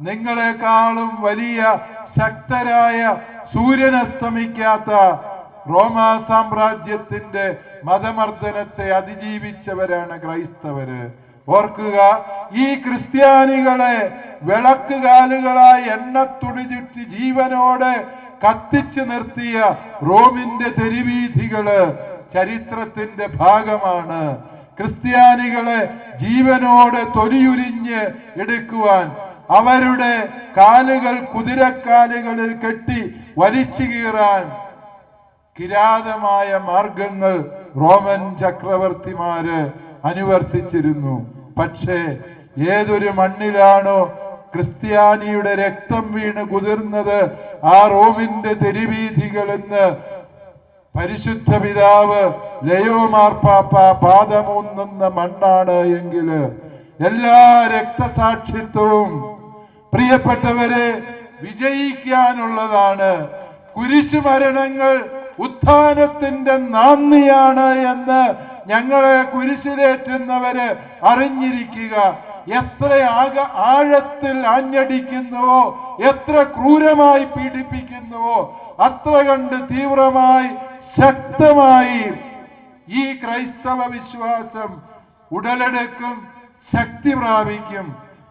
നിങ്ങളെക്കാളും വലിയ ശക്തരായ സൂര്യൻ അസ്തമിക്കാത്ത റോമാ സാമ്രാജ്യത്തിന്റെ മതമർദ്ദനത്തെ അതിജീവിച്ചവരാണ് ക്രൈസ്തവര്. ഓർക്കുക, ഈ ക്രിസ്ത്യാനികളെ വിളക്കുകാലുകളായി എണ്ണത്തുടിച്ചിട്ട് ജീവനോടെ കത്തിച്ചു നിർത്തിയ റോമിന്റെ തെരുവീഥികള് ചരിത്രത്തിന്റെ ഭാഗമാണ്. ക്രിസ്ത്യാനികളെ ജീവനോടെ തൊലിയുരിഞ്ഞ് എടുക്കുവാൻ അവരുടെ കാലുകൾ കുതിരക്കാലുകളിൽ കെട്ടി വലിച്ചു കീറാൻ കിരാതമായ മാർഗങ്ങൾ റോമൻ ചക്രവർത്തിമാര് അനുവർത്തിച്ചിരുന്നു. പക്ഷേ ഏതൊരു മണ്ണിലാണോ ക്രിസ്ത്യാനിയുടെ രക്തം വീണ് കുതിർന്നത്, ആ റോമിന്റെ തെരുവീഥികളെന്ന് പരിശുദ്ധ പിതാവ് ലയോ മാർപ്പാപ്പ പാദമൂന്നുന്ന മണ്ണാണ് എങ്കിൽ എല്ലാ രക്തസാക്ഷിത്വവും പ്രിയപ്പെട്ടവരെ വിജയിക്കാനുള്ളതാണ്. കുരിശുമരണങ്ങൾ ഉത്ഥാനത്തിന്റെ നാന്ദിയാണ് എന്ന് ഞങ്ങളെ കുരിശിലേറ്റുന്നവര് അറിഞ്ഞിരിക്കുക. എത്ര ആഴത്തിൽ ആഞ്ഞടിക്കുന്നുവോ, എത്ര ക്രൂരമായി പീഡിപ്പിക്കുന്നുവോ, അത്ര കണ്ട് തീവ്രമായി ശക്തമായി ഈ ക്രൈസ്തവ വിശ്വാസം ഉടലെടുക്കും, ശക്തി പ്രാപിക്കും.